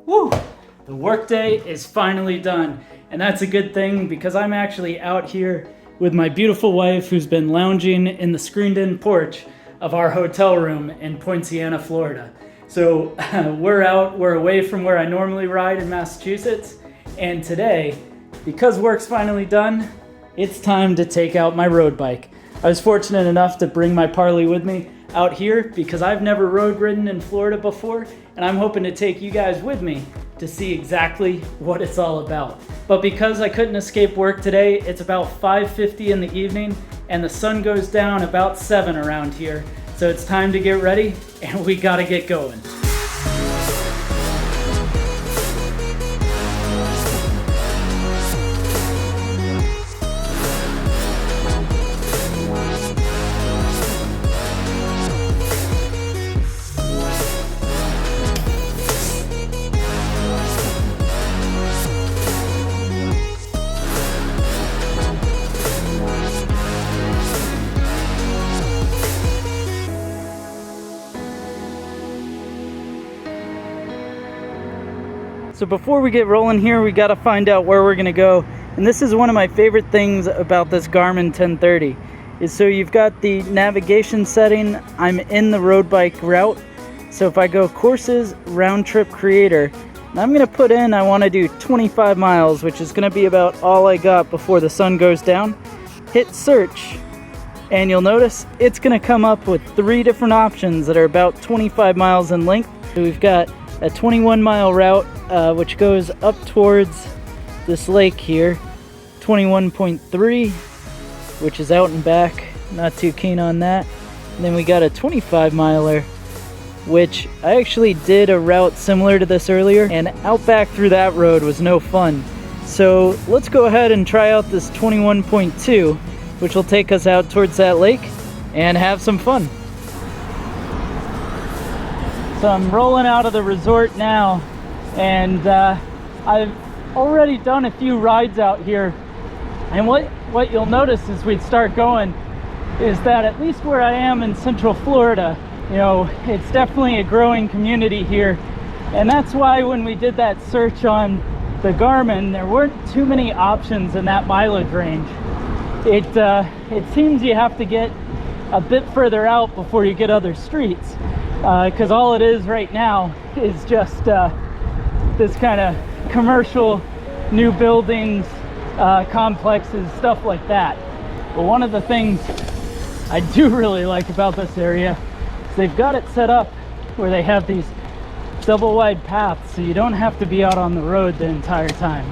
Woo! The workday is finally done, and that's a good thing because I'm actually out here with my beautiful wife who's been lounging in the screened-in porch of our hotel room in Poinciana, Florida. So we're away from where I normally ride in Massachusetts, and today, because work's finally done, it's time to take out my road bike. I was fortunate enough to bring my Parley with me out here because I've never road ridden in Florida before, and I'm hoping to take you guys with me to see exactly what it's all about. But because I couldn't escape work today, it's about 5:50 in the evening and the sun goes down about 7 around here. So it's time to get ready and we gotta get going. So before we get rolling here, we got to find out where we're going to go. And this is one of my favorite things about this Garmin 1030 is so you've got the navigation setting. I'm in the road bike route. So if I go courses, round trip creator, and I'm going to put in, I want to do 25 miles, which is going to be about all I got before the sun goes down. Hit search, and you'll notice it's going to come up with 3 different options that are about 25 miles in length. So we've got a 21-mile route, which goes up towards this lake here, 21.3, which is out and back, not too keen on that. And then we got a 25-miler, which I actually did a route similar to this earlier, and out back through that road was no fun. So let's go ahead and try out this 21.2, which will take us out towards that lake and have some fun. So I'm rolling out of the resort now, and I've already done a few rides out here. And what you'll notice as we start going is that at least where I am in Central Florida, you know, it's definitely a growing community here. And that's why when we did that search on the Garmin, there weren't too many options in that mileage range. It seems you have to get a bit further out before you get other streets. Because all it is right now is just this kind of commercial new buildings, complexes, stuff like that. But one of the things I do really like about this area is they've got it set up where they have these double wide paths so you don't have to be out on the road the entire time.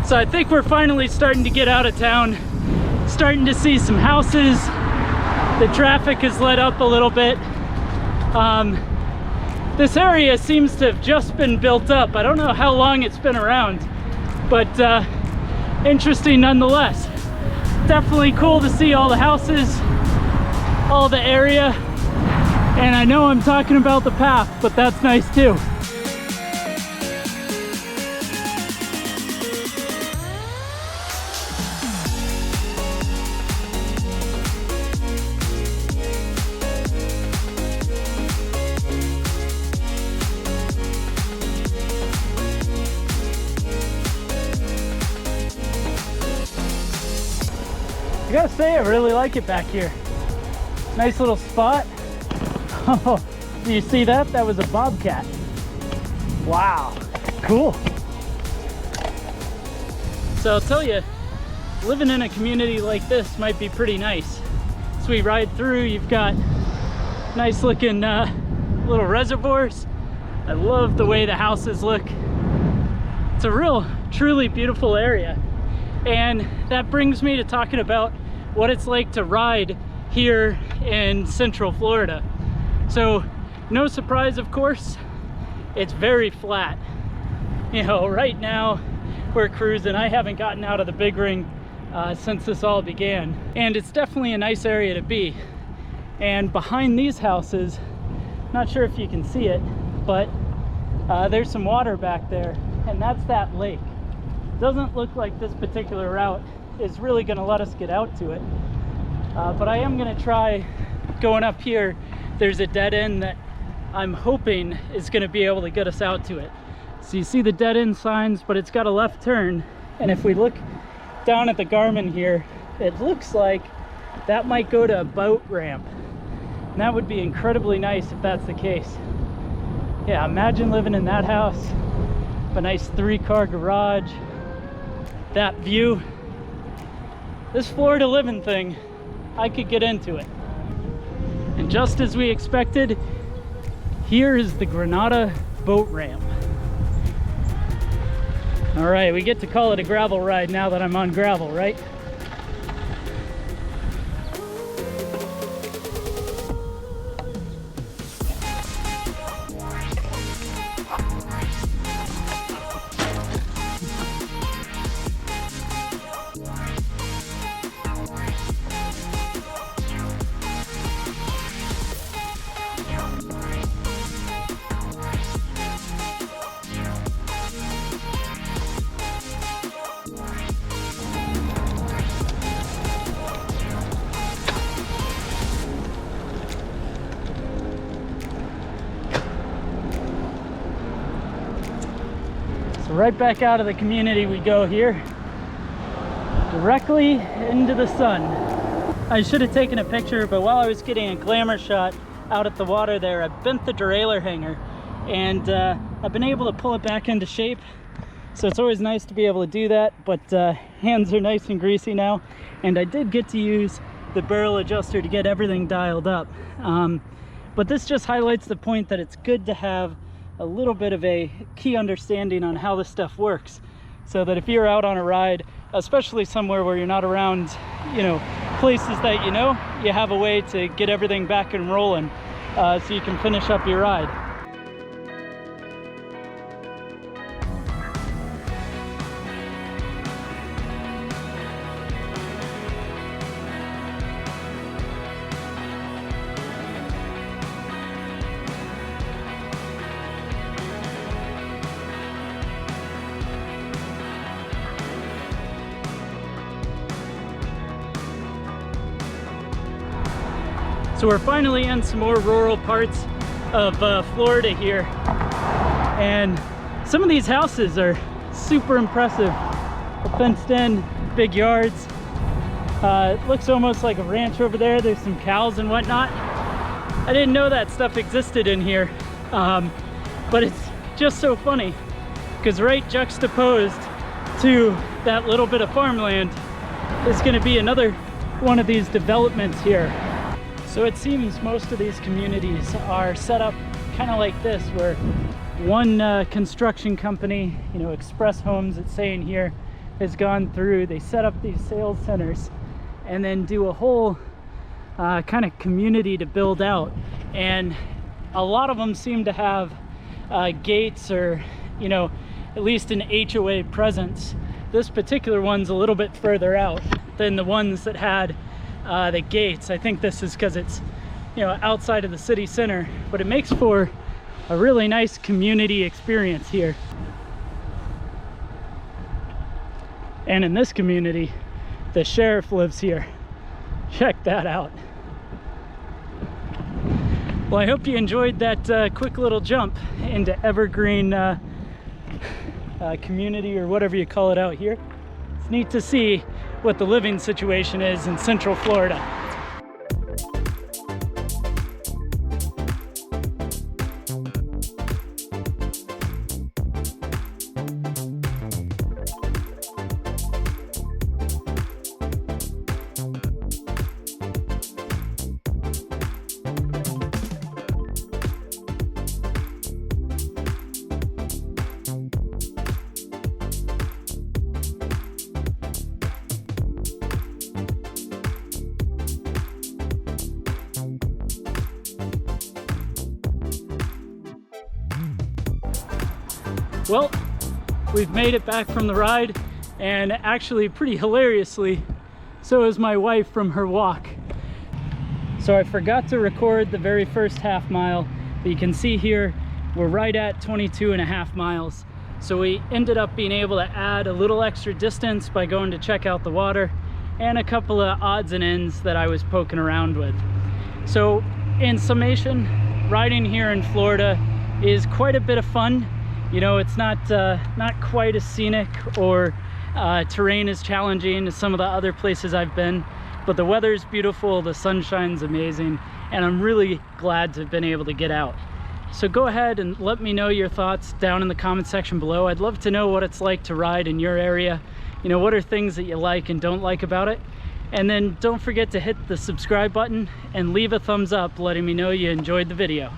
So I think we're finally starting to get out of town, starting to see some houses. The traffic has let up a little bit. This area seems to have just been built up. I don't know how long it's been around, but interesting nonetheless. Definitely cool to see all the houses, all the area, and I know I'm talking about the path, but that's nice too. I gotta say, I really like it back here. Nice little spot. Oh, do you see that? That was a bobcat. Wow, cool. So I'll tell you, living in a community like this might be pretty nice. we ride through, you've got nice looking little reservoirs. I love the way the houses look. It's a real, truly beautiful area. And that brings me to talking about what it's like to ride here in Central Florida. So, no surprise, of course, it's very flat. You know, right now we're cruising. I haven't gotten out of the big ring since this all began. And it's definitely a nice area to be. And behind these houses, not sure if you can see it, but there's some water back there, and that's that lake. Doesn't look like this particular route is really going to let us get out to it, but I am going to try going up here. There's a dead end that I'm hoping is going to be able to get us out to it. So you see the dead end signs, but it's got a left turn, and if we look down at the Garmin here, it looks like that might go to a boat ramp, and that would be incredibly nice if that's the case. Yeah, imagine living in that house, a nice 3-car garage, that view. This Florida living thing, I could get into it. And just as we expected, here is the Granada boat ramp. All right, we get to call it a gravel ride now that I'm on gravel, right? So right back out of the community we go here, directly into the sun. I should have taken a picture, but while I was getting a glamour shot out at the water there, I bent the derailleur hanger, and I've been able to pull it back into shape. So it's always nice to be able to do that, but hands are nice and greasy now, and I did get to use the barrel adjuster to get everything dialed up. But this just highlights the point that it's good to have a little bit of a key understanding on how this stuff works, so that if you're out on a ride, especially somewhere where you're not around, you know, places that you know, you have a way to get everything back and rolling, so you can finish up your ride. So we're finally in some more rural parts of Florida here, and some of these houses are super impressive. Fenced in, big yards. It looks almost like a ranch over there. There's some cows and whatnot. I didn't know that stuff existed in here, but it's just so funny because right juxtaposed to that little bit of farmland is going to be another one of these developments here. So it seems most of these communities are set up kind of like this, where one construction company, you know, Express Homes, it's saying here, has gone through. They set up these sales centers and then do a whole kind of community to build out. And a lot of them seem to have gates or, you know, at least an HOA presence. This particular one's a little bit further out than the ones that had the gates. I think this is because it's, you know, outside of the city center, but it makes for a really nice community experience here. And in this community, the sheriff lives here. Check that out. Well, I hope you enjoyed that quick little jump into evergreen community, or whatever you call it out here. It's neat to see what the living situation is in Central Florida. Well, we've made it back from the ride, and actually pretty hilariously, so is my wife from her walk. So I forgot to record the very first half mile, but you can see here, we're right at 22.5 miles. So we ended up being able to add a little extra distance by going to check out the water and a couple of odds and ends that I was poking around with. So in summation, riding here in Florida is quite a bit of fun. You know, it's not quite as scenic or terrain as challenging as some of the other places I've been, but the weather's beautiful, the sunshine's amazing, and I'm really glad to have been able to get out. So go ahead and let me know your thoughts down in the comment section below. I'd love to know what it's like to ride in your area. You know, what are things that you like and don't like about it? And then don't forget to hit the subscribe button and leave a thumbs up letting me know you enjoyed the video.